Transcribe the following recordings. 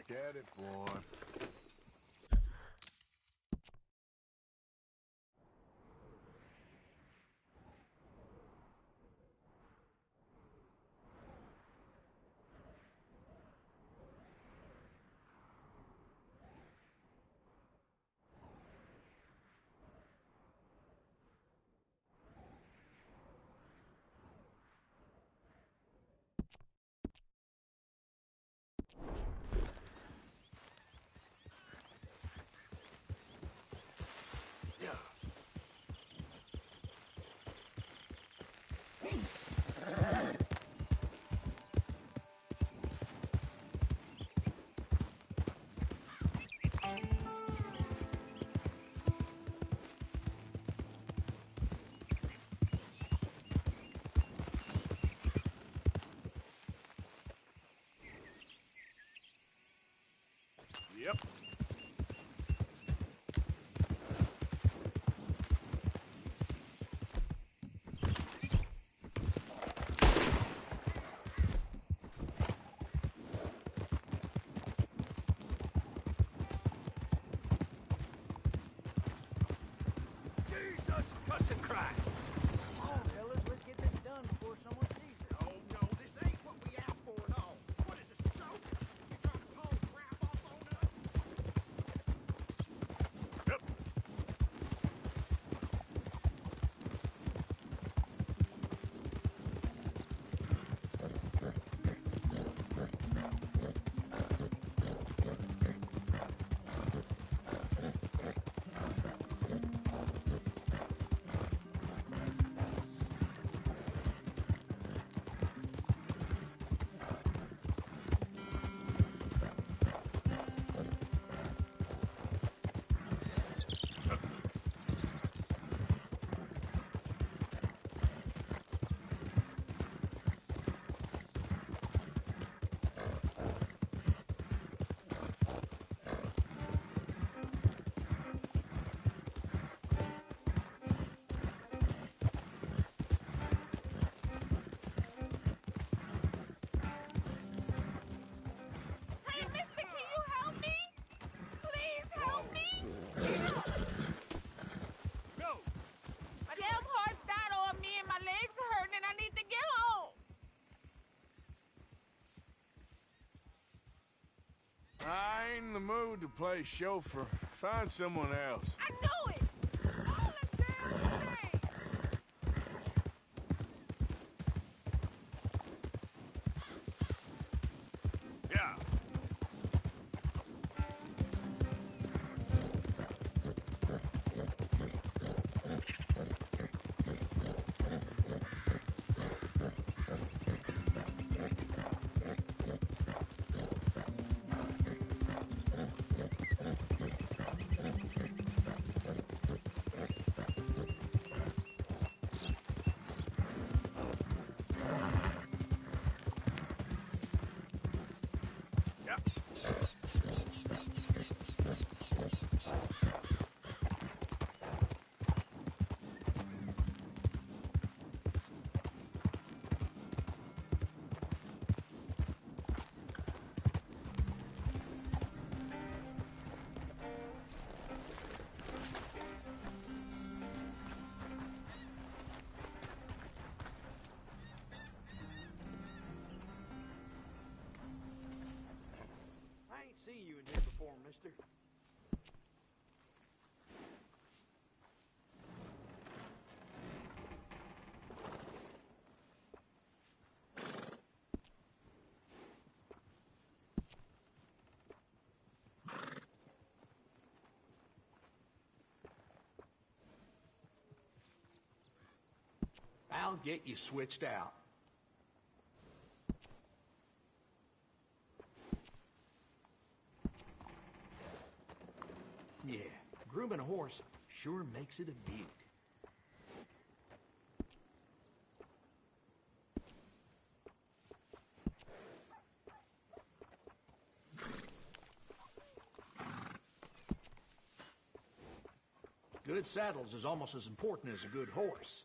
Back at it, boy. Yep. Jesus cussing Christ! Come on, fellas, let's get this done before someone sees it. Oh no, this ain't what we asked for at all. What is this, a joke? You trying to pull crap off on us? Yep. Hey, mister, can you help me? Please help me. No! My damn horse died on me and my legs are hurting and I need to get home. I ain't in the mood to play chauffeur. Find someone else. I knew it. All the damn thing. Yeah. Yep. I ain't seen you in here before, mister. I'll get you switched out. Yeah, grooming a horse sure makes it a beaut. Good saddles is almost as important as a good horse.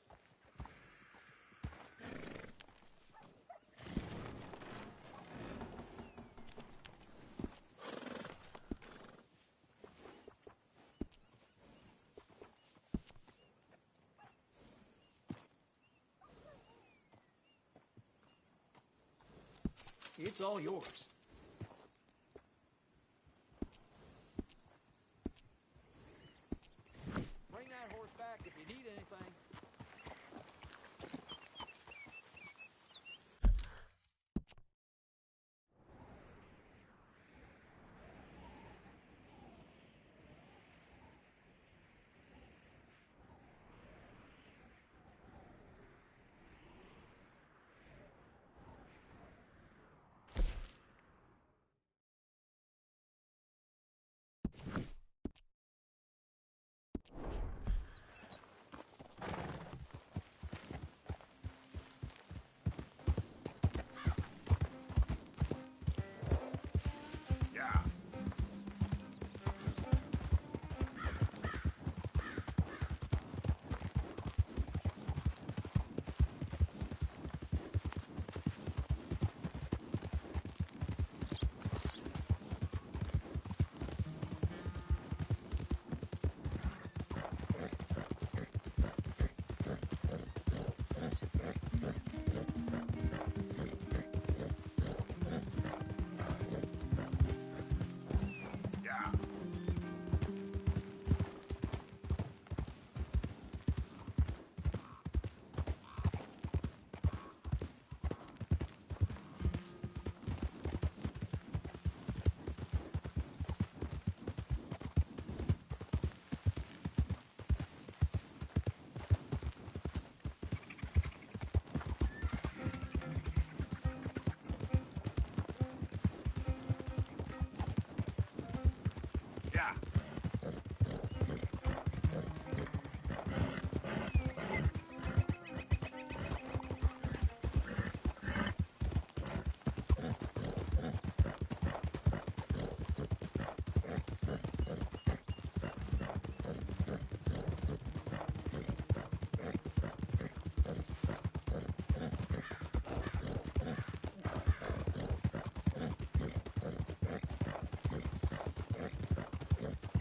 It's all yours. Bring that horse back if you need anything. Yeah.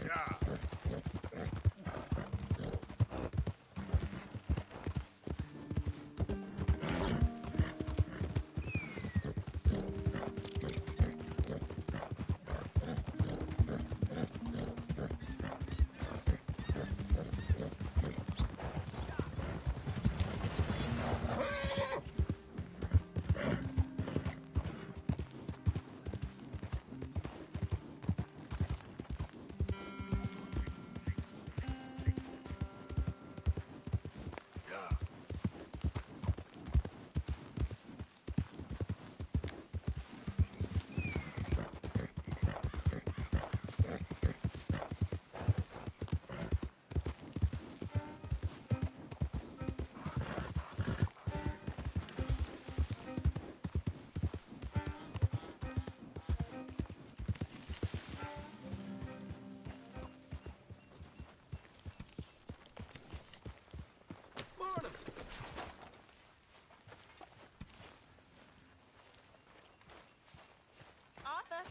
Yeah. Yeah. Yeah. Yeah. Morning. Arthur.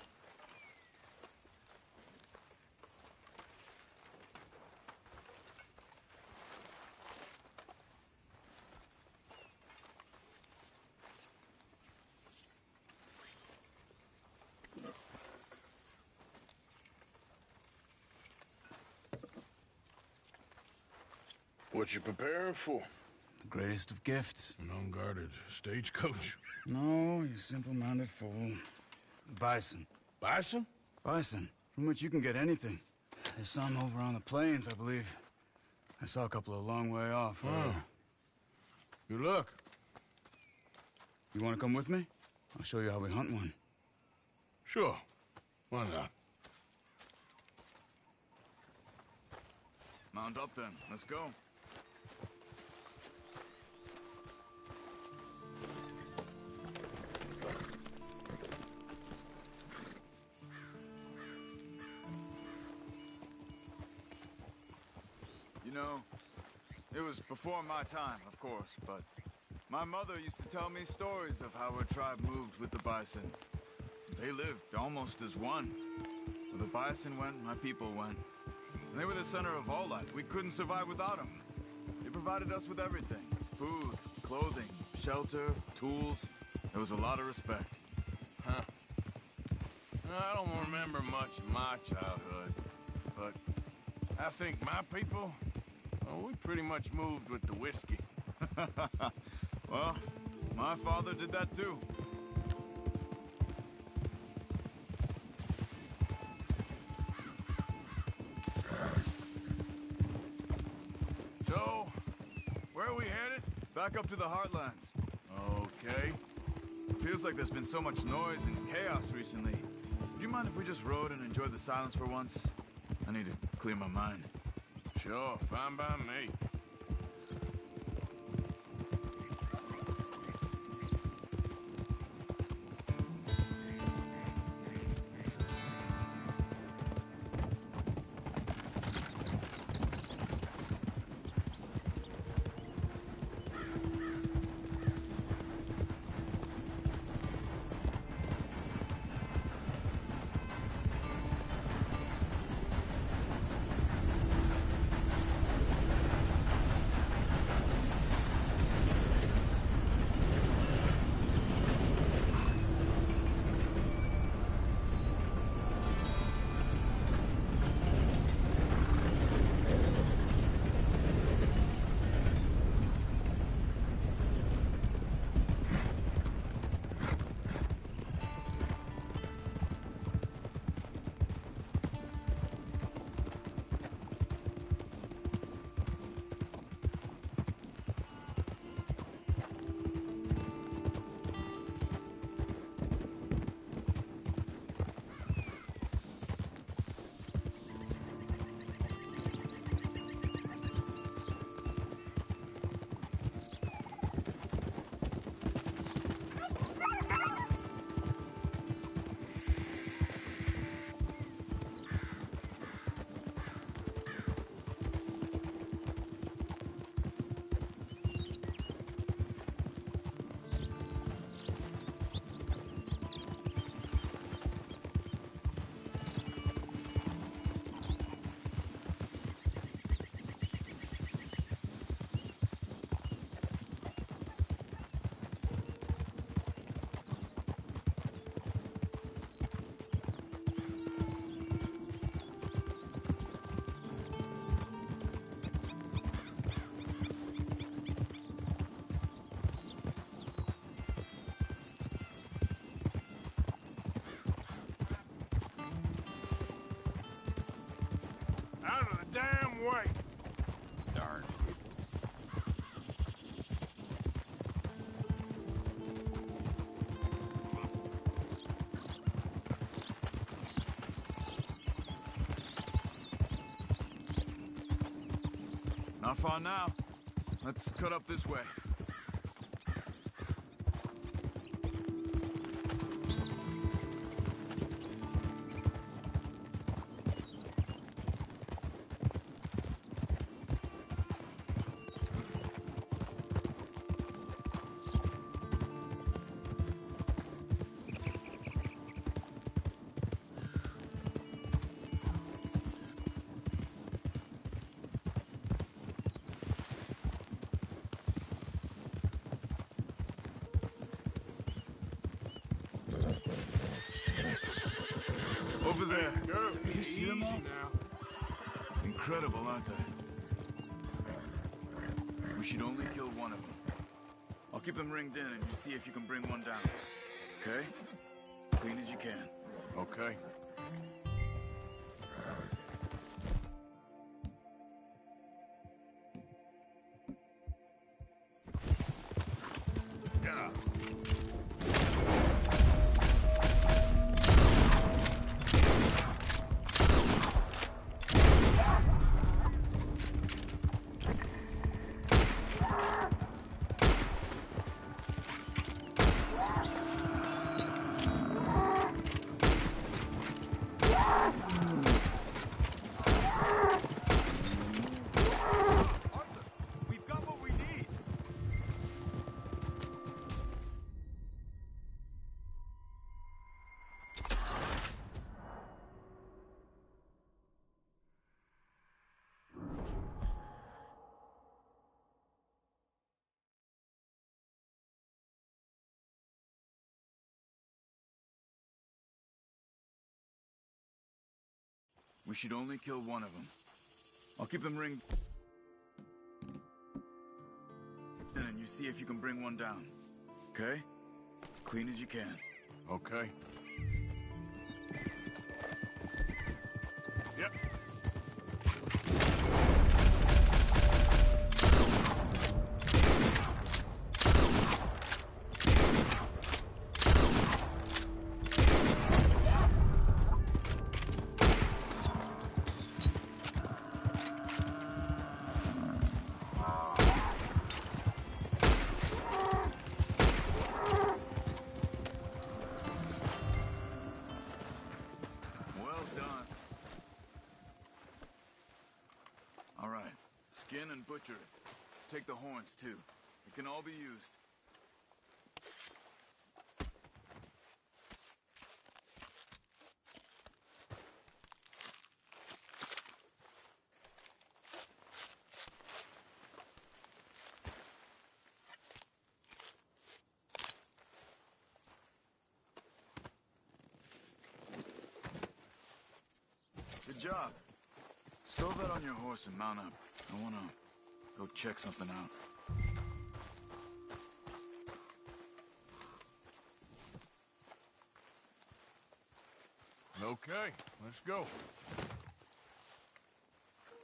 What you preparing for? The greatest of gifts. An unguarded stagecoach? No, you simple-minded fool. Bison. Bison? Bison, from which you can get anything. There's some over on the plains, I believe. I saw a couple a long way off. Oh. Good luck. You want to come with me? I'll show you how we hunt one. Sure. Why not? Mount up then. Let's go. You know, it was before my time, of course, but my mother used to tell me stories of how her tribe moved with the bison. They lived almost as one. Where the bison went, my people went. And they were the center of all life. We couldn't survive without them. They provided us with everything. Food, clothing, shelter, tools. There was a lot of respect. huh? I don't remember much of my childhood, but I think my people, well, we pretty much moved with the whiskey. Well, my father did that too. So, where are we headed? Back up to the Heartlands. Okay. Feels like there's been so much noise and chaos recently. Would you mind if we just rode and enjoyed the silence for once? I need to clear my mind. Sure, fine by me. Out of the damn way! Darn Not far now. Let's cut up this way. Over there. Girl, You see them all? easy now. Incredible, aren't they? We should only kill one of them. I'll keep them ringed in and you see if you can bring one down. Okay? Clean as you can. Okay. Yeah. We should only kill one of them. I'll keep them ringed. And you see if you can bring one down. Okay? Clean as you can. Okay. Yep. Skin and butcher it. Take the horns, too. It can all be used. Good job. Stow that on your horse and mount up. I wanna go check something out. Okay, let's go.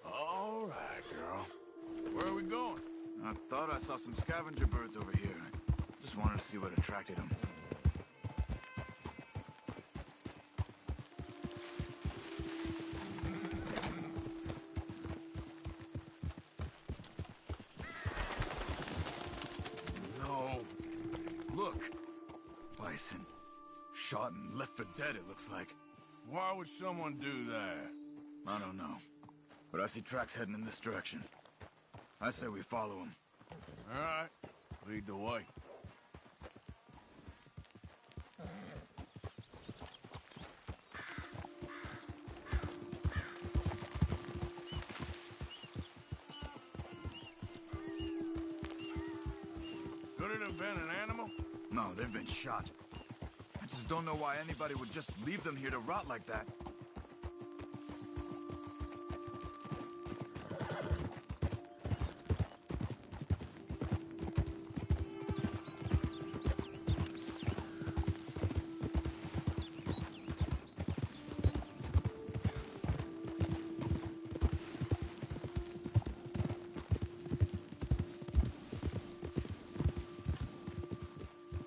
All right, girl. Where are we going? I thought I saw some scavenger birds over here. Just wanted to see what attracted them. Bison. Shot and left for dead, it looks like. Why would someone do that? I don't know. But I see tracks heading in this direction. I say we follow them. All right. Lead the way. Could it have been an animal? No, they've been shot. I just don't know why anybody would just leave them here to rot like that.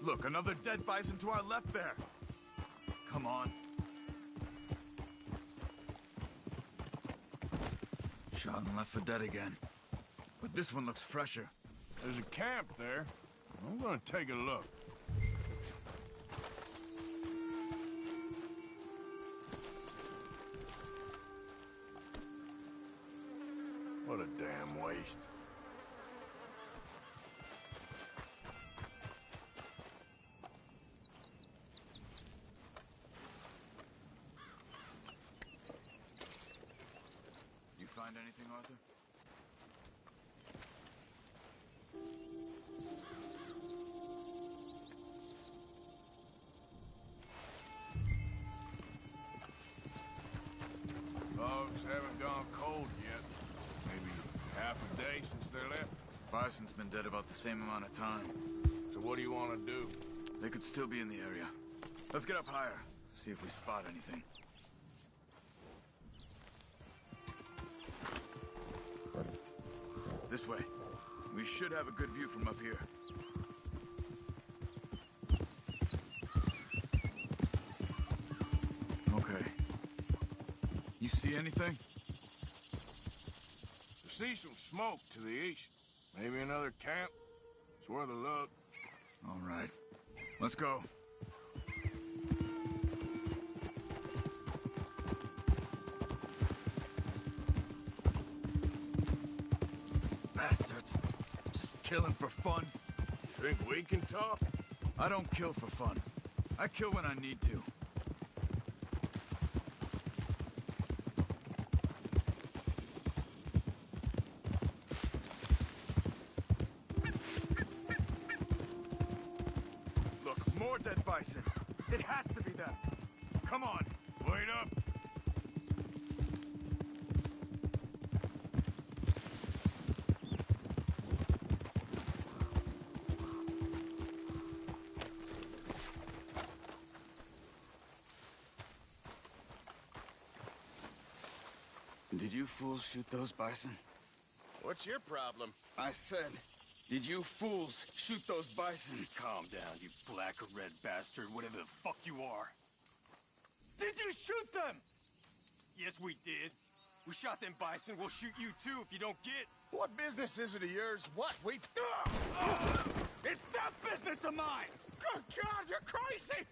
Look, another dead bison to our left there. Come on. Shot and left for dead again. But this one looks fresher. There's a camp there. I'm gonna take a look. What a damn waste. Find anything, Arthur? Dogs haven't gone cold yet. Maybe half a day since they left. Bison's been dead about the same amount of time. So what do you want to do? They could still be in the area. Let's get up higher, see if we spot anything. This way. We should have a good view from up here. Okay. You see anything? I see some smoke to the east. Maybe another camp. It's worth a look. All right. Let's go. Bastards. Just killing for fun. Think we can talk? I don't kill for fun. I kill when I need to. Look, more dead bison. It has to be them. Come on. Wait up. Did you fools shoot those bison? What's your problem? I said, did you fools shoot those bison? Calm down, you black or red bastard, whatever the fuck you are. Did you shoot them? Yes, we did. We shot them bison. We'll shoot you too if you don't get. What business is it of yours? What? We... It's that business of mine! Good God, you're crazy!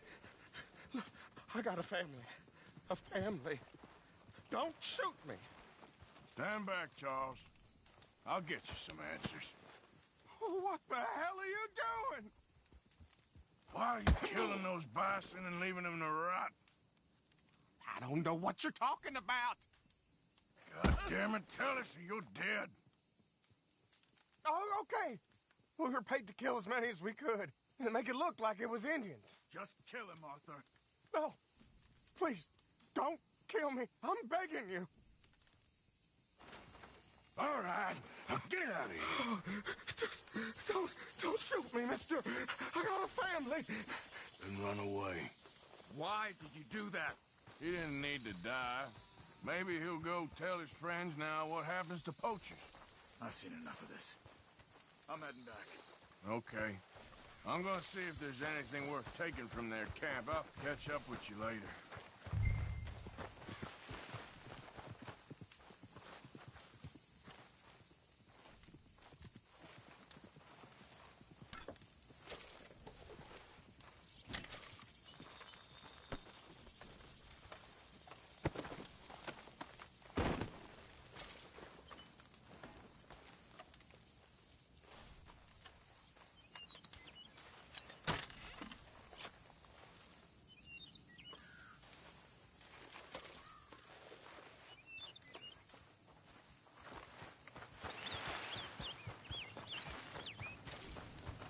Look, I got a family. A family. Don't shoot me. Stand back, Charles. I'll get you some answers. What the hell are you doing? Why are you killing those bison and leaving them to rot? I don't know what you're talking about. God damn it, tell us or you're dead. Oh, okay. We were paid to kill as many as we could and make it look like it was Indians. Just kill him, Arthur. No, please, don't kill me. I'm begging you. All right, now get out of here. Just don't shoot me, mister. I got a family. Then run away. Why did you do that? He didn't need to die. Maybe he'll go tell his friends now what happens to poachers. I've seen enough of this. I'm heading back. Okay. I'm gonna see if there's anything worth taking from their camp. I'll catch up with you later.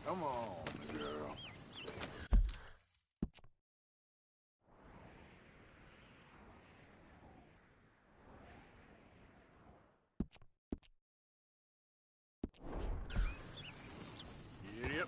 Come on, girl. Idiot.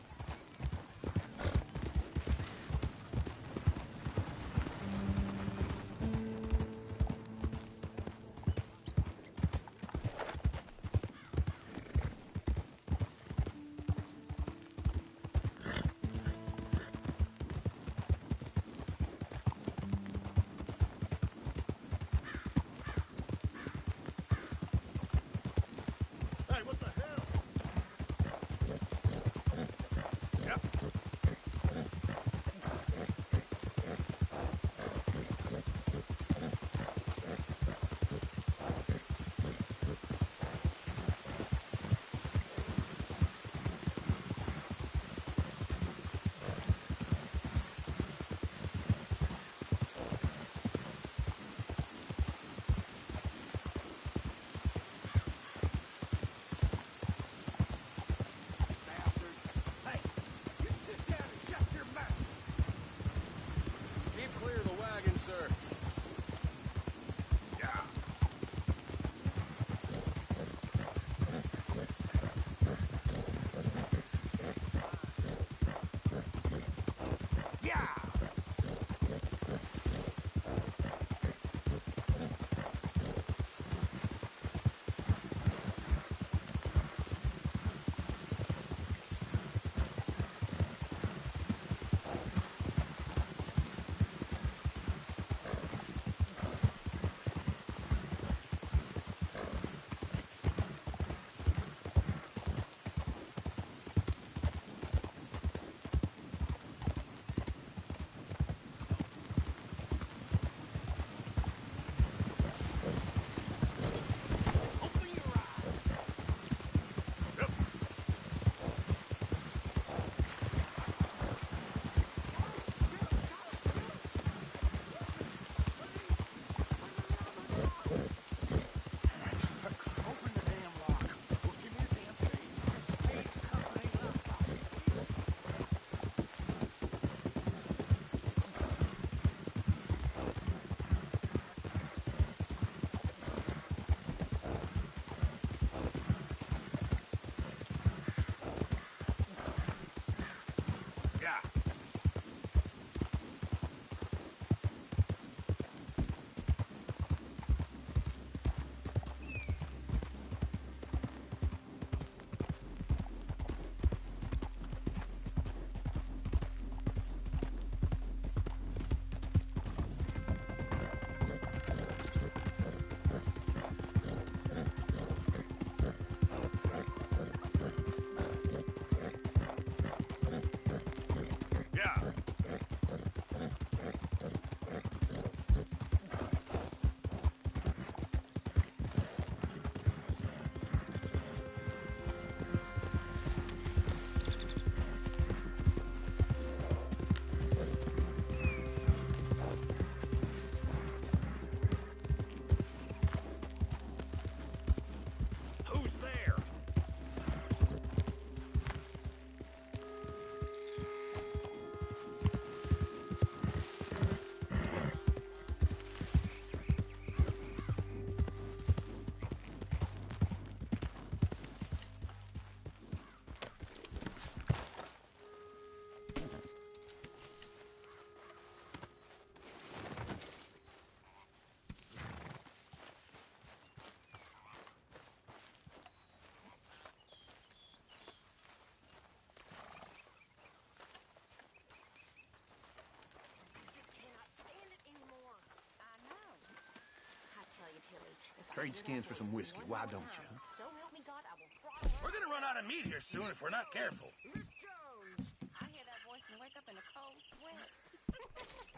Trade skins for some whiskey, why don't you? So help me God, I will throttle her. We're gonna run out of meat here soon if we're not careful. Miss Jones! I hear that voice and wake up in a cold sweat.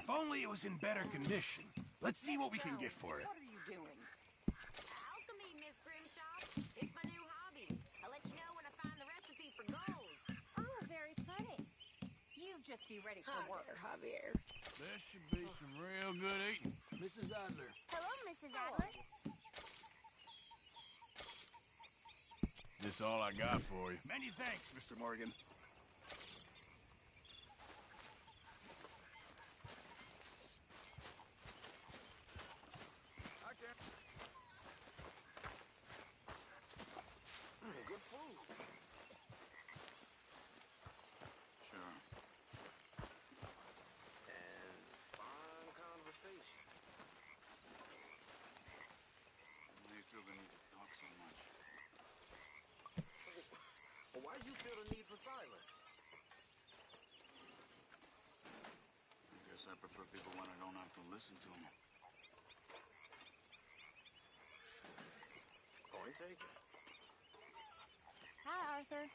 If only it was in better condition. Let's see what we can get for it. What are you doing? Alchemy, Miss Grimshaw. It's my new hobby. I'll let you know when I find the recipe for gold. Oh, very funny. You just be ready for work. Javier. This should be some real good eating. Mrs. Adler. Hello, Mrs. Adler. This all I got for you. Many thanks, Mr. Morgan. Good food. Sure. And fine conversation. Why do you feel the need to talk so much? Well, why do you feel the need for silence? I guess I prefer people when I don't have to listen to them. Point taken. Hi, Arthur.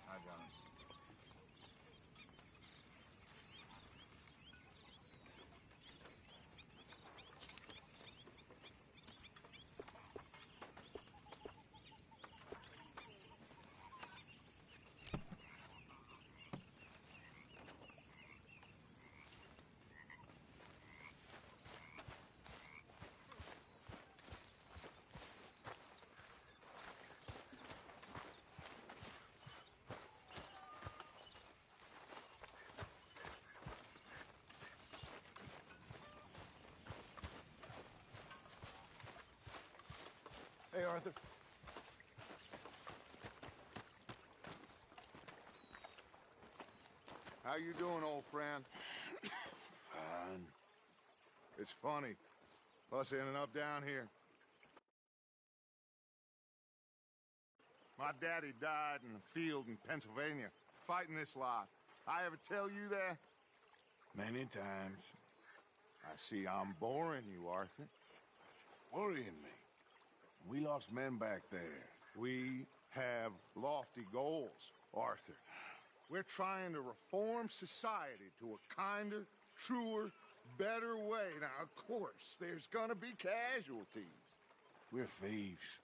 Hi, John. Hey, Arthur. How you doing, old friend? Fine. It's funny. Us ending up down here. My daddy died in a field in Pennsylvania, fighting this lot. I ever tell you that? Many times. I see I'm boring you, Arthur. Worrying me. We lost men back there. We have lofty goals, Arthur. We're trying to reform society to a kinder, truer, better way. Now, of course, there's gonna be casualties. We're thieves.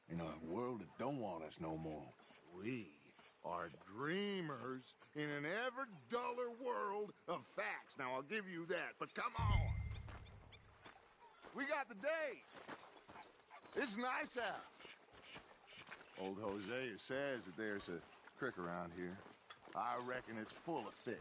In a world that don't want us no more. We are dreamers in an ever duller world of facts. Now, I'll give you that, but come on. We got the date. It's nice out. Old Hosea says that there's a creek around here. I reckon it's full of fish.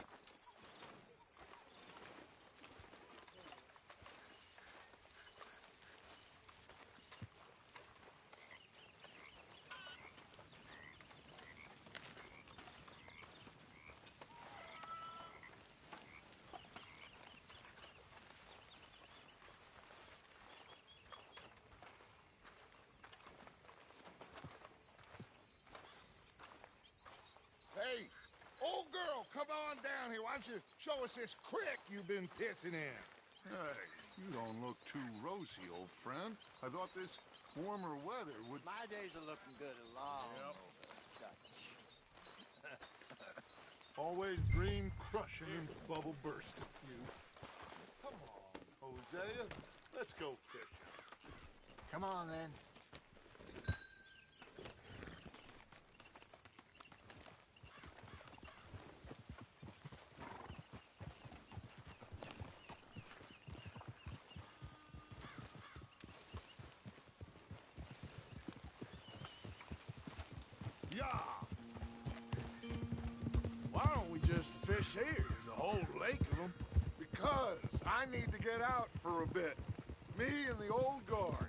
Hey, old girl, come on down here. Why don't you show us this creek you've been pissing in? Hey, you don't look too rosy, old friend. I thought this warmer weather would... My days are looking good along. Always green crushing and bubble bursting, you. Come on, Hosea. Let's go fishing. Come on, then. Yeah. Why don't we just fish here? There's a whole lake of them. Because I need to get out for a bit. Me and the old guard.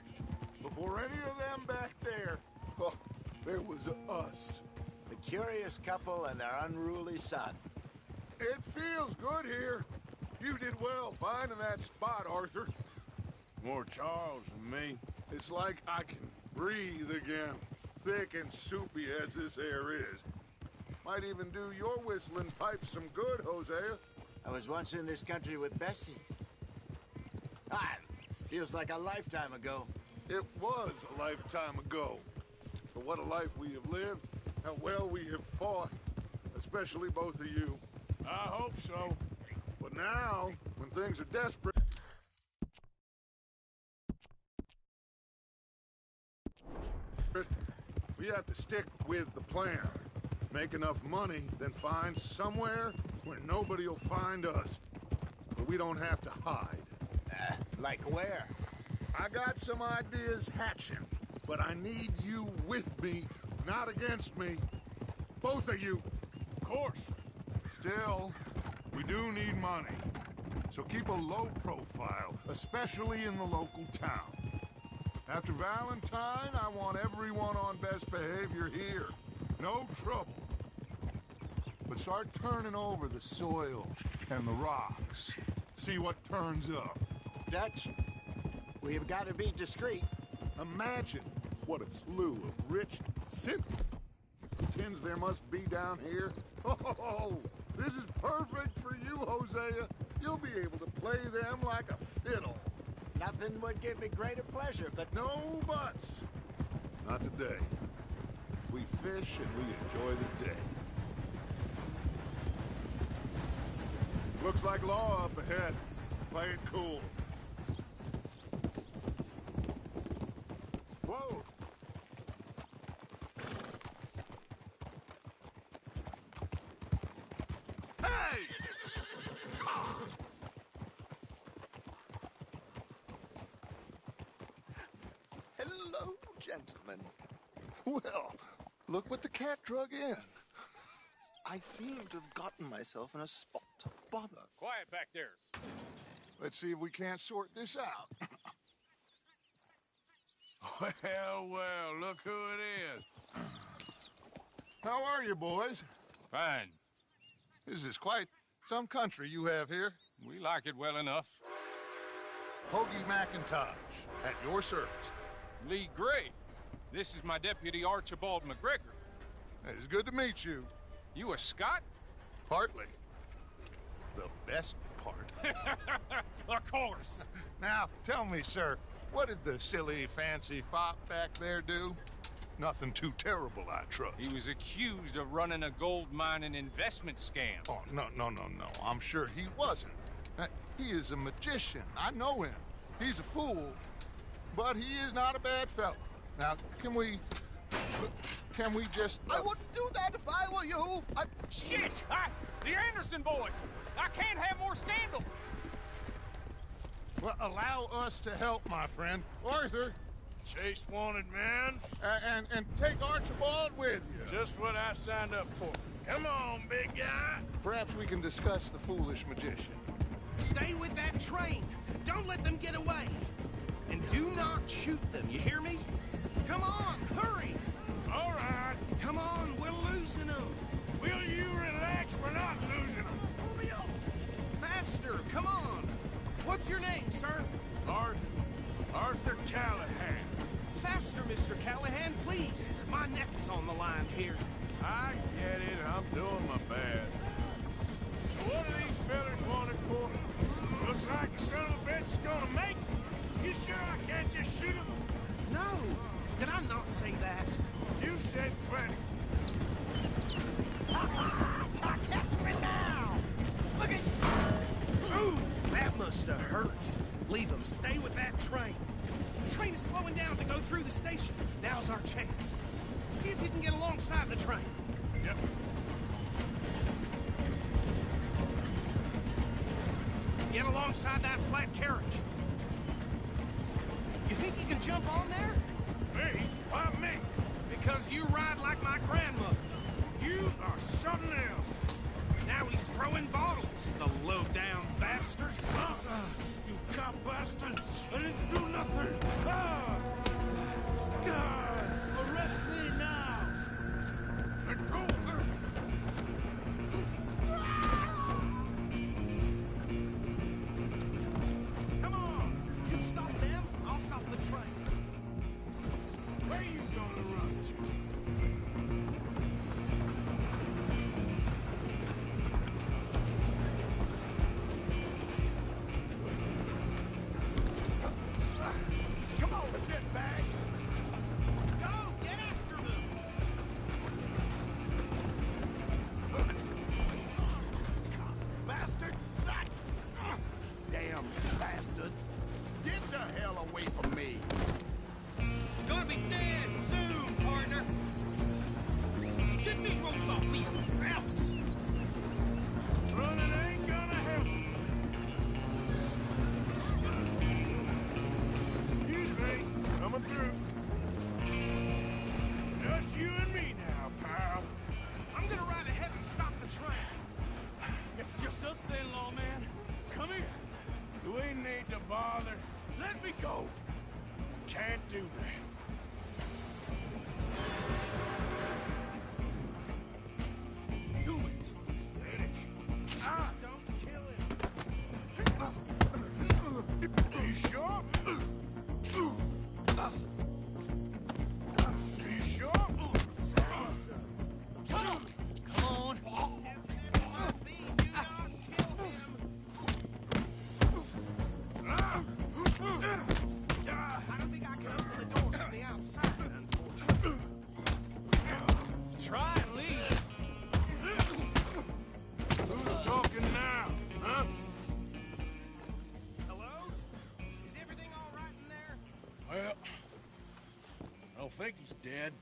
Before any of them back there, oh, there was us. The curious couple and their unruly son. It feels good here. You did well finding that spot, Arthur. More Charles than me. It's like I can breathe again. Thick and soupy as this air is. Might even do your whistling pipe some good, Hosea. I was once in this country with Bessie. Feels like a lifetime ago. It was a lifetime ago. But what a life we have lived. How well we have fought. Especially both of you. I hope so. But now, when things are desperate... we have to stick with the plan. Make enough money, then find somewhere where nobody will find us. But we don't have to hide. Like where? I got some ideas hatching, but I need you with me, not against me. Both of you. Of course. Still, we do need money. So keep a low profile, especially in the local town. After Valentine, I want everyone on best behavior here. No trouble. But start turning over the soil and the rocks. See what turns up. Dutch, we've got to be discreet. Imagine what a slew of rich simpletons there must be down here. Oh, this is perfect for you, Hosea. You'll be able to play them like a fiddle. Nothing would give me greater pleasure, but... No buts. Not today. We fish and we enjoy the day. Looks like law up ahead. Play it cool. Whoa! Hey! Hello, gentlemen. Well, look what the cat drug in. I seem to have gotten myself in a spot of bother. Quiet back there. Let's see if we can't sort this out. Well, look who it is. How are you, boys? Fine. This is quite some country you have here. We like it well enough. Hoagie McIntosh, at your service. Lee Gray. This is my deputy Archibald McGregor. It is good to meet you. You a Scot? Partly. The best part. Of course. Now, tell me, sir, what did the silly, fancy fop back there do? Nothing too terrible, I trust. He was accused of running a gold mining investment scam. Oh, no. I'm sure he wasn't. He is a magician. I know him. He's a fool, but he is not a bad fellow. Now, can we just... I wouldn't do that if I were you. Shit! The Anderson boys! I can't have more scandal! Well, allow us to help, my friend. Arthur, Chase wanted man. and take Archibald with you. Just what I signed up for. Come on, big guy. Perhaps we can discuss the foolish magician. Stay with that train. Don't let them get away. And do not shoot them, you hear me? Come on, hurry! All right. Come on, we're losing them. Will you relax? We're not losing them. Faster, come on. What's your name, sir? Arthur Callahan. Faster, Mr. Callahan, please. My neck is on the line here. I get it. I'm doing my best. So what are these fellas wanted for? Looks like the son of a bitch is gonna make it. You sure I can't just shoot him? No, did I not say that? You said plenty. Catch me now! Look at... Ooh, that must have hurt. Leave them. Stay with that train. The train is slowing down to go through the station. Now's our chance. See if you can get alongside the train. Yep. Get alongside that flat carriage. You think you can jump on there? Me? Why me? Because you ride like my grandmother. You are something else. Now he's throwing bottles, the low-down bastard. You cop bastard! I didn't do nothing! Arrest me now! Let go! Come on! You stop them, I'll stop the train. Where you gonna run to? Come on, sit back! Go, get after them! Bastard! Damn bastard! Get the hell away from me! Gonna be dead soon, partner! Get these ropes off me, else! Running ain't gonna help. Excuse me, coming through. Just you and me now, pal. I'm gonna ride ahead and stop the train. It's just us then, lawman. Come here. Do we need to bother? Let me go. Can't do that. Do it! Medic. Ah! Don't kill him! Are you sure? Are you sure? Come on! Do not kill him! I don't think I can open the door from the outside, unfortunately. Try at least. Who's talking now? Huh? Hello? Is everything all right in there? Well, I don't think he's dead.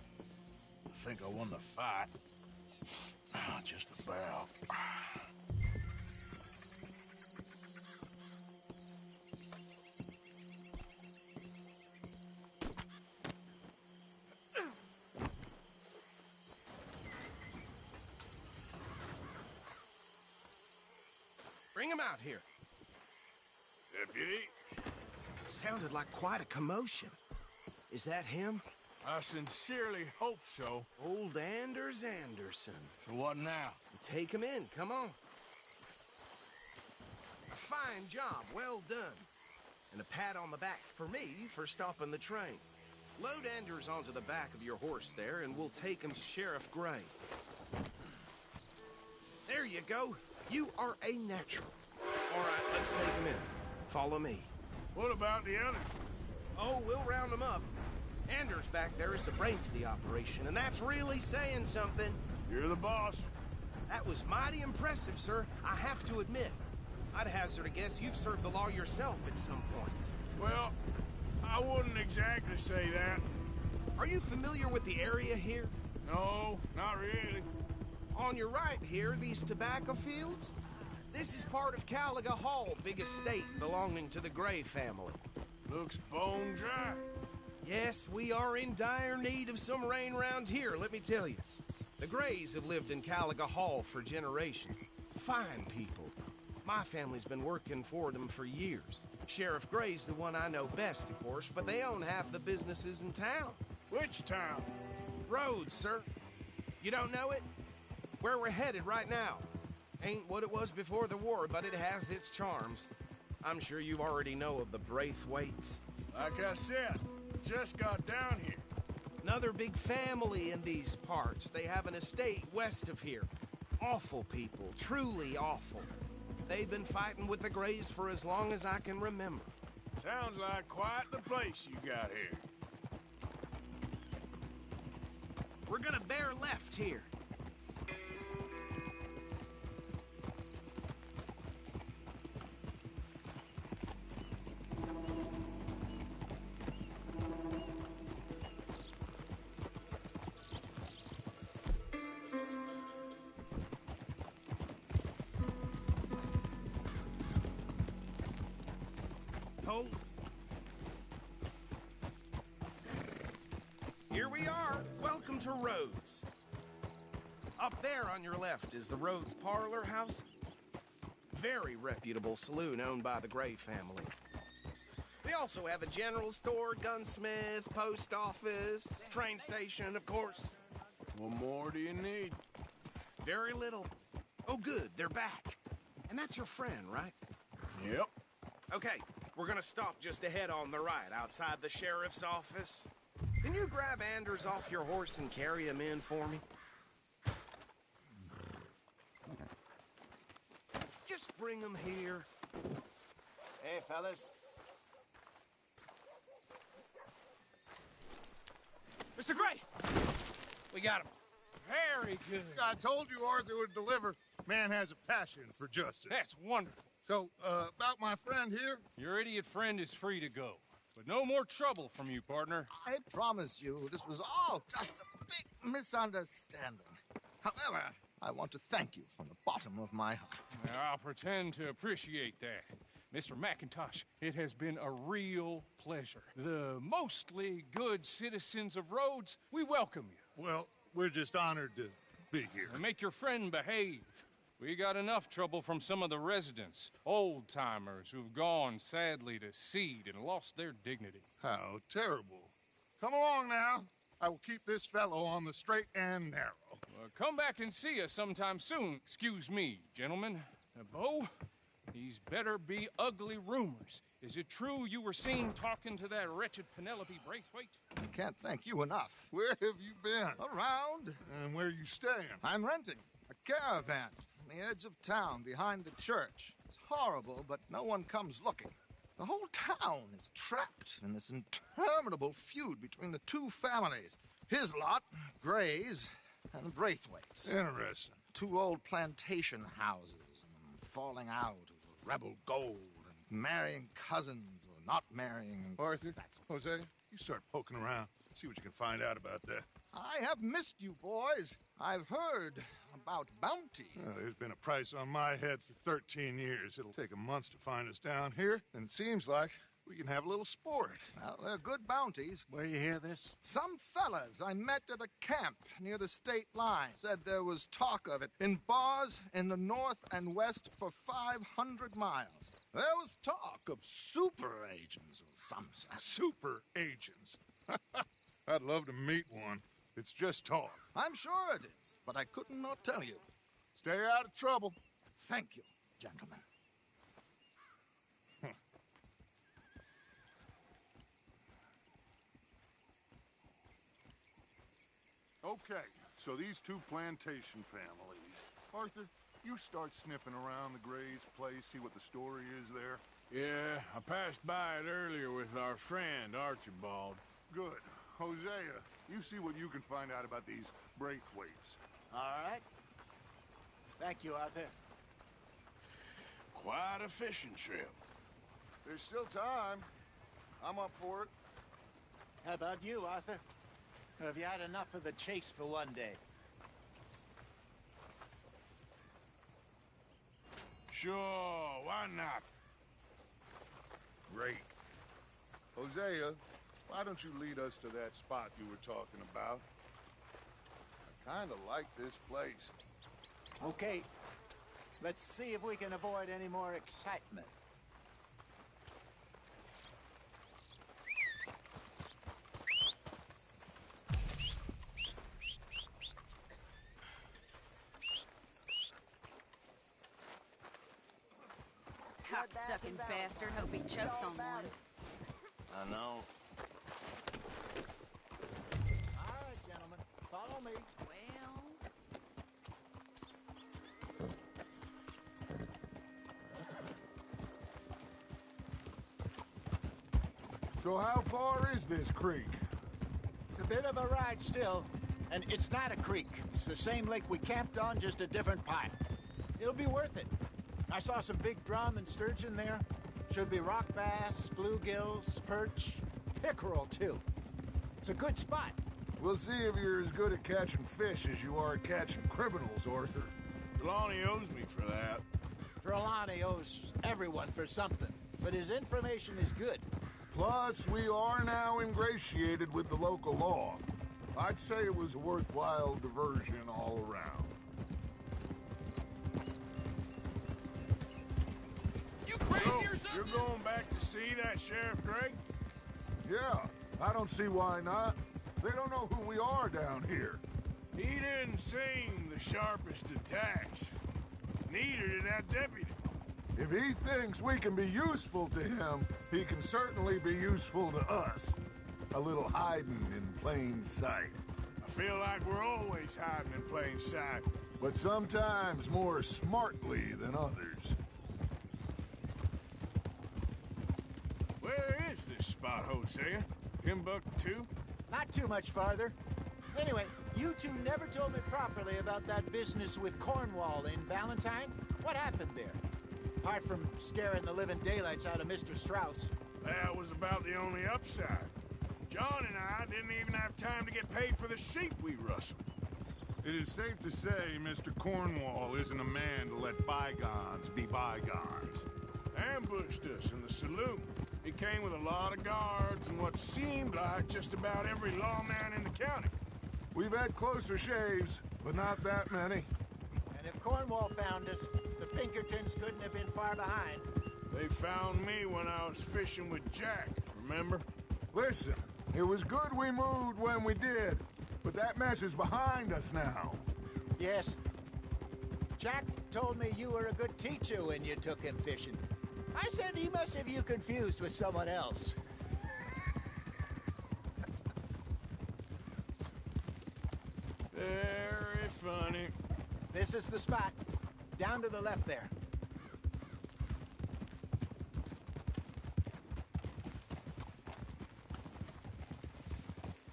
I think I won the fight. Just about. Bring him out here. Deputy, Sounded like quite a commotion. Is that him? I sincerely hope so. Old Anders Anderson. So what now? Take him in, come on. A fine job, well done. And a pat on the back for me for stopping the train. Load Anders onto the back of your horse there, and we'll take him to Sheriff Gray. There you go. You are a natural. All right, let's take him in. Follow me. What about the others? Oh, we'll round them up. Anders back there is the brains of the operation, and that's really saying something. You're the boss. That was mighty impressive, sir. I have to admit. I'd hazard a guess you've served the law yourself at some point. Well, I wouldn't exactly say that. Are you familiar with the area here? No, not really. On your right here, these tobacco fields? This is part of Caliga Hall, big estate belonging to the Gray family. Looks bone dry. Yes, we are in dire need of some rain round here, let me tell you. The Grays have lived in Caliga Hall for generations. Fine people. My family's been working for them for years. Sheriff Gray's the one I know best, of course, but they own half the businesses in town. Which town? Rhodes, sir. You don't know it? Where we're headed right now. Ain't what it was before the war, but it has its charms. I'm sure you already know of the Braithwaites. Like I said, just got down here. Another big family in these parts. They have an estate west of here. Awful people, truly awful. They've been fighting with the Grays for as long as I can remember. Sounds like quite the place you got here. We're gonna bear left here. Hold. Here we are. Welcome to Rhodes. Up there on your left is the Rhodes Parlor House. Very reputable saloon owned by the Gray family. We also have a general store, gunsmith, post office, train station, of course. What more do you need? Very little. Oh, good, they're back. And that's your friend, right? Yep. Okay, we're gonna stop just ahead on the right, outside the sheriff's office. Can you grab Anders off your horse and carry him in for me? Just bring him here. Hey, fellas. Mr. Gray! We got him. Very good. I told you Arthur would deliver. Man has a passion for justice. That's wonderful. So, about my friend here? Your idiot friend is free to go. But no more trouble from you, partner. I promise you, this was all just a big misunderstanding. However, I want to thank you from the bottom of my heart. I'll pretend to appreciate that. Mr. McIntosh, it has been a real pleasure. The mostly good citizens of Rhodes, we welcome you. Well, we're just honored to be here. And make your friend behave. We got enough trouble from some of the residents, old-timers who've gone, sadly, to seed and lost their dignity. How terrible. Come along now. I will keep this fellow on the straight and narrow. Come back and see us sometime soon. Excuse me, gentlemen. Bo, these better be ugly rumors. Is it true you were seen talking to that wretched Penelope Braithwaite? I can't thank you enough. Where have you been? Around. And where you staying? I'm renting a caravan on the edge of town behind the church. It's horrible, but no one comes looking. The whole town is trapped in this interminable feud between the two families. His lot, Gray's, and Braithwaite's. Interesting. Two old plantation houses, and falling out over rebel gold, and marrying cousins or not marrying. Arthur, Jose, you start poking around. See what you can find out about that. I have missed you, boys. I've heard about bounty. There's been a price on my head for 13 years. It'll take a month to find us down here, and it seems like we can have a little sport. Well, they're good bounties. Where you hear this? Some fellas I met at a camp near the state line said there was talk of it in bars in the north and west for 500 miles. There was talk of super agents or some such. Super agents. I'd love to meet one. It's just talk. I'm sure it is, but I couldn't not tell you. Stay out of trouble. Thank you, gentlemen. Okay, so these two plantation families. Arthur, you start sniffing around the Gray's place, see what the story is there. Yeah, I passed by it earlier with our friend, Archibald. Good. Hosea, you see what you can find out about these Braithwaites. All right. Thank you, Arthur. Quite a fishing trip. There's still time. I'm up for it. How about you, Arthur? Have you had enough of the chase for one day? Sure, why not? Great. Hosea, why don't you lead us to that spot you were talking about? I kinda like this place. Okay, let's see if we can avoid any more excitement. Cocksucking bastard. Hope he chokes on one. I know. All right, gentlemen, follow me. Well... So how far is this creek? It's a bit of a ride still, and it's not a creek. It's the same lake we camped on, just a different pipe. It'll be worth it. I saw some big drum and sturgeon there. Should be rock bass, bluegills, perch, pickerel too. It's a good spot. We'll see if you're as good at catching fish as you are at catching criminals, Arthur. Trelawney owes me for that. Trelawney owes everyone for something, but his information is good. Plus, we are now ingratiated with the local law. I'd say it was a worthwhile diversion all around. You crazy So, or something? you're going back to see that Sheriff Gregg? Yeah, I don't see why not. They don't know who we are down here. He didn't seem the sharpest attacks. Neither did that deputy. If he thinks we can be useful to him, he can certainly be useful to us. A little hiding in plain sight. I feel like we're always hiding in plain sight. But sometimes more smartly than others. Where is this spot, Hosea? Timbuktu? Not too much farther. Anyway, you two never told me properly about that business with Cornwall in Valentine. What happened there? Apart from scaring the living daylights out of Mr. Strauss. That was about the only upside. John and I didn't even have time to get paid for the sheep we rustled. It is safe to say Mr. Cornwall isn't a man to let bygones be bygones. Ambushed us in the saloon. He came with a lot of guards and what seemed like just about every lawman in the county. We've had closer shaves, but not that many. And if Cornwall found us, the Pinkertons couldn't have been far behind. They found me when I was fishing with Jack, remember? Listen, it was good we moved when we did, but that mess is behind us now. Yes. Jack told me you were a good teacher when you took him fishing. I said he must have you confused with someone else. Very funny. This is the spot. Down to the left there.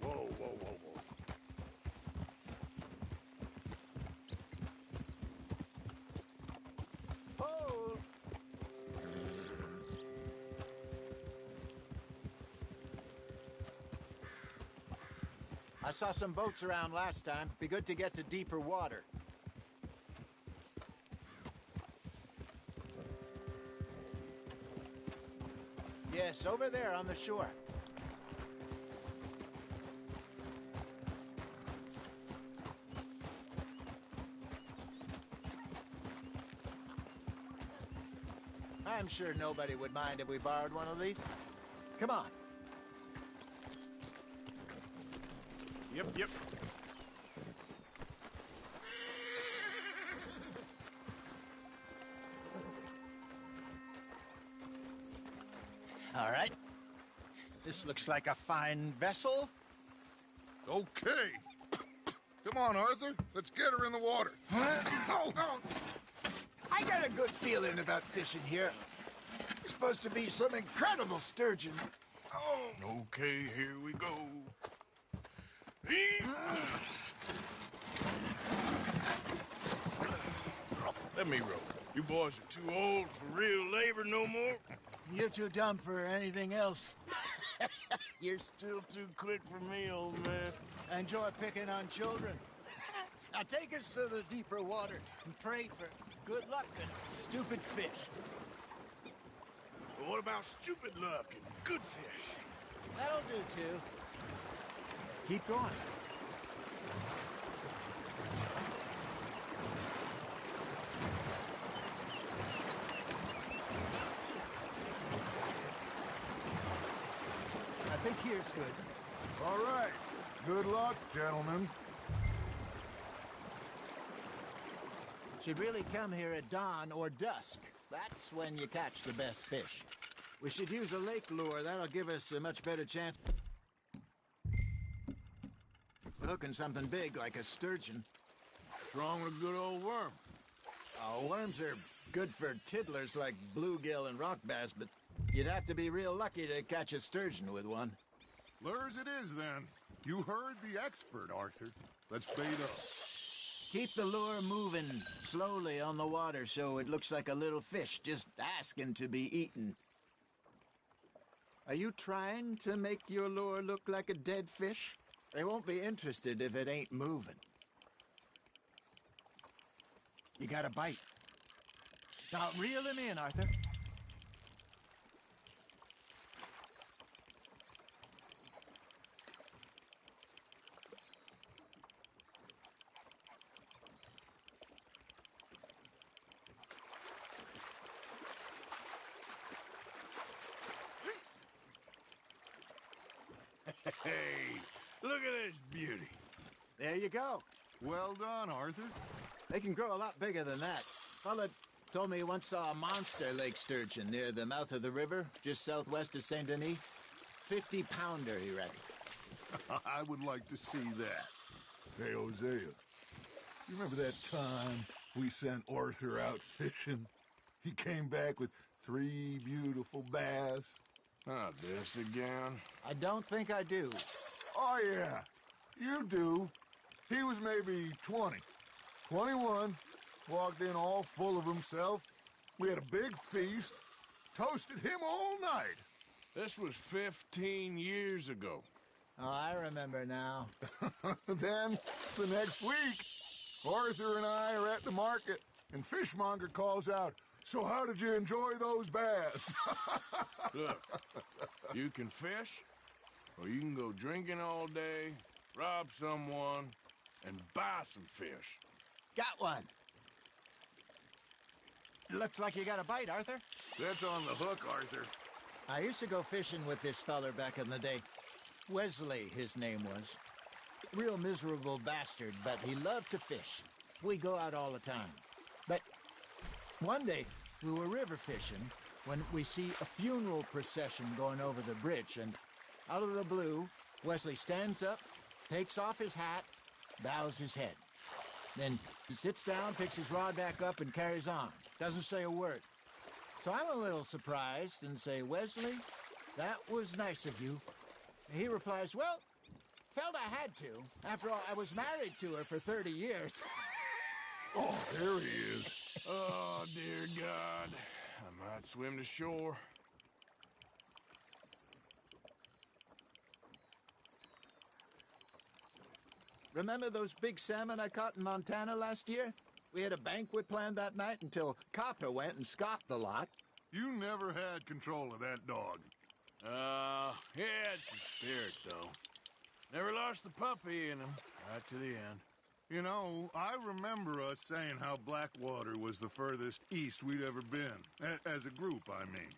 Whoa, whoa, whoa, whoa. Hold! I saw some boats around last time. Be good to get to deeper water. Yes, over there on the shore. I'm sure nobody would mind if we borrowed one of these. Come on. Yep. All right. This looks like a fine vessel. Okay. Come on, Arthur. Let's get her in the water. I got a good feeling about fishing here. It's supposed to be some incredible sturgeon. Okay, here we go. Let me row. You boys are too old for real labor no more. You're too dumb for anything else. You're still too quick for me, old man. I enjoy picking on children. Now take us to the deeper water and pray for good luck and stupid fish. But what about stupid luck and good fish? That'll do, too. Keep going. think here's good. All right. Good luck, gentlemen. Should really come here at dawn or dusk. That's when you catch the best fish. We should use a lake lure. That'll give us a much better chance of hooking something big like a sturgeon. What's wrong with a good old worm? Oh, worms are good for tiddlers like bluegill and rock bass, but you'd have to be real lucky to catch a sturgeon with one. Lures it is, then. You heard the expert, Arthur. Let's bait up. Keep the lure moving slowly on the water so it looks like a little fish just asking to be eaten. Are you trying to make your lure look like a dead fish? They won't be interested if it ain't moving. You got a bite. Now reel him in, Arthur. Hey, look at this beauty. There you go. Well done, Arthur. They can grow a lot bigger than that. Fella told me he once saw a monster lake sturgeon near the mouth of the river, just southwest of Saint Denis. 50-pounder, he reckoned. I would like to see that. Hey, Hosea, you remember that time we sent Arthur out fishing? He came back with 3 beautiful bass. Not this again. I don't think I do. Oh, yeah, you do. He was maybe 20, 21, walked in all full of himself. We had a big feast, toasted him all night. This was 15 years ago. Oh, I remember now. Then, the next week, Arthur and I are at the market, and Fishmonger calls out, "So how did you enjoy those bass?" Look, you can fish, or you can go drinking all day, rob someone, and buy some fish. Got one. Looks like you got a bite, Arthur. That's on the hook, Arthur. I used to go fishing with this feller back in the day. Wesley, his name was. Real miserable bastard, but he loved to fish. We go out all the time. But one day, we were river fishing when we see a funeral procession going over the bridge, and out of the blue, Wesley stands up, takes off his hat, bows his head. Then he sits down, picks his rod back up, and carries on. Doesn't say a word. So I'm a little surprised and say, "Wesley, that was nice of you." And he replies, "Well, felt I had to. After all, I was married to her for 30 years. Oh, there he is. Oh, dear God. I might swim to shore. Remember those big salmon I caught in Montana last year? We had a banquet planned that night until Copper went and scoffed the lot. You never had control of that dog. He had some spirit, though. Never lost the puppy in him, right to the end. You know, I remember us saying how Blackwater was the furthest east we'd ever been. As a group, I mean.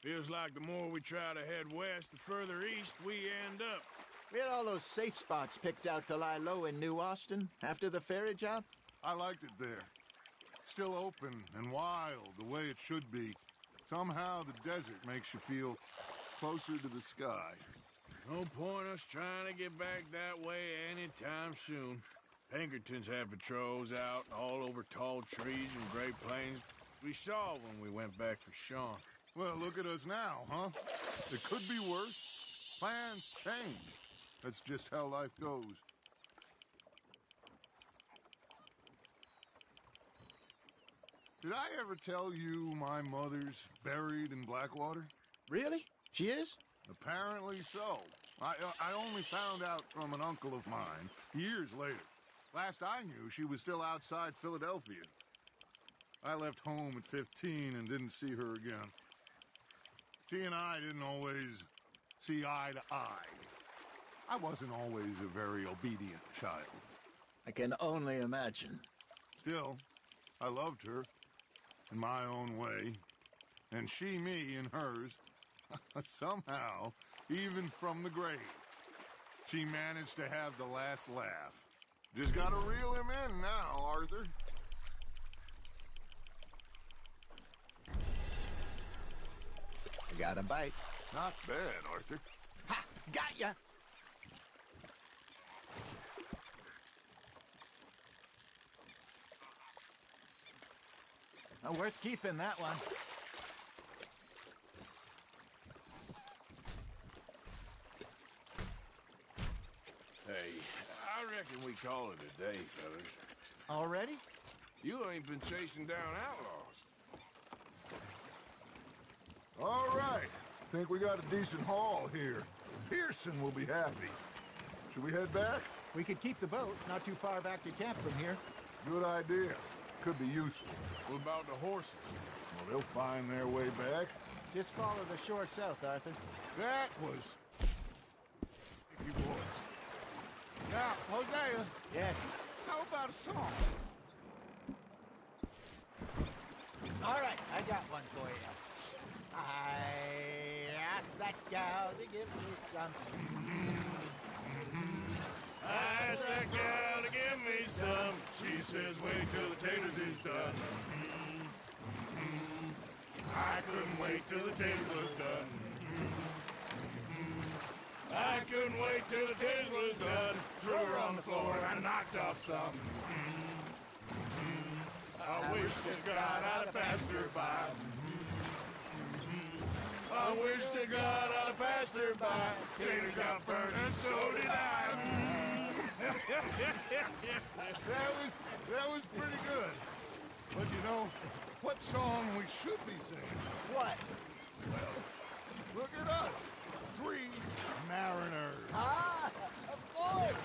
Feels like the more we try to head west, the further east we end up. We had all those safe spots picked out to lie low in New Austin after the ferry job. I liked it there. Still open and wild, the way it should be. Somehow the desert makes you feel closer to the sky. No point us trying to get back that way anytime soon. Pinkertons have patrols out all over tall trees and Great Plains. We saw when we went back for Sean. Well, look at us now, huh? It could be worse. Plans change. That's just how life goes. Did I ever tell you my mother's buried in Blackwater? Really? She is? Apparently so. I only found out from an uncle of mine years later. Last I knew, she was still outside Philadelphia. I left home at 15 and didn't see her again. She and I didn't always see eye to eye. I wasn't always a very obedient child. I can only imagine. Still, I loved her in my own way, and she me in hers. Somehow, even from the grave, she managed to have the last laugh. Just gotta reel him in now, Arthur. I got a bite. Not bad, Arthur. Ha! Got ya! Oh, worth keeping, that one. Hey, I reckon we call it a day, fellas. Already? You ain't been chasing down outlaws. All right. Think we got a decent haul here. Pearson will be happy. Should we head back? We could keep the boat, not too far back to camp from here. Good idea. Could be useful. What about the horses? Well, they'll find their way back. Just follow the shore south, Arthur. That was... You boys. Now, Hosea, Yes. how about a song? All right, I got one for you. I asked that gal to give me something. I asked that gal to give me some. She says, wait till the taters is done. I couldn't wait till the taters was done. I couldn't wait till the taters was done. Threw her on the floor and I knocked off some. I wish to God I'd have passed her by. I wish to God I'd have passed her by. Taters got burned and so did I. That was pretty good. But you know, what song we should be singing? What? Look at us. 3 mariners. Ah, of course.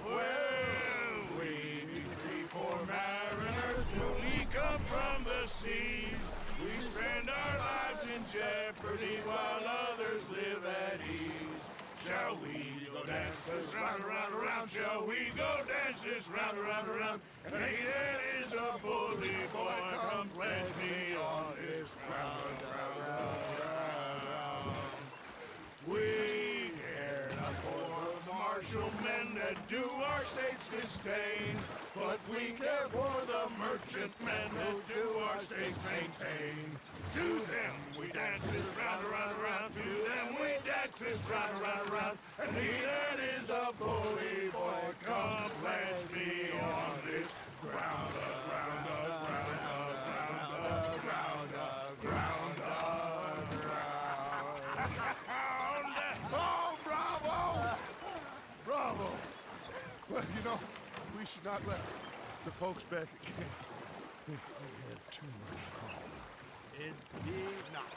Well, we 3 poor mariners, we come from the seas. We spend our lives in jeopardy while others live at ease. Shall we go dance this round, around, around? Shall we go dance this round, around, around? And he that is a bully boy, come pledge me on this round, round, round, round. We care not for the martial men that do our state's disdain, but we care for the merchant men that do our state's maintain. To them we dance this round, around, around. To them we dance this round, around, around. And he that is a bully boy, come pledge me on this ground, ground, ground, ground, ground, ground, ground. Oh, bravo! Bravo! Well, you know, we should not let the folks back at camp think that we had too much fun. Indeed not.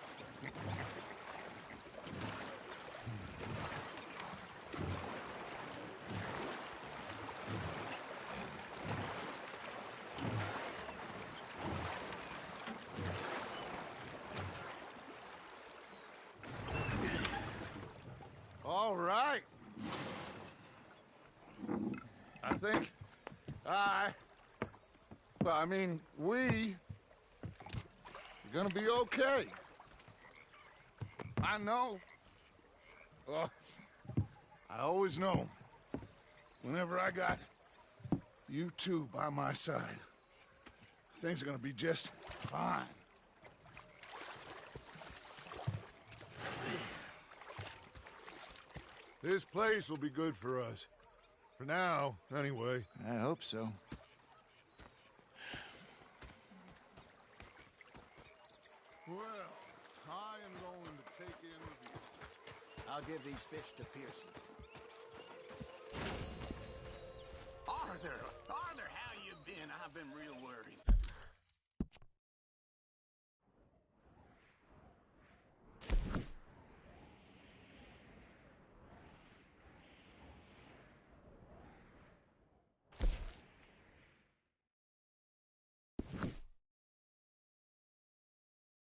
All right. I think we are gonna be okay. I know. Oh, I always know. Whenever I got you two by my side, things are gonna be just fine. This place will be good for us. For now, anyway. I hope so. Well, I am going to take in the view. I'll give these fish to Pearson. Arthur, how you been? I've been real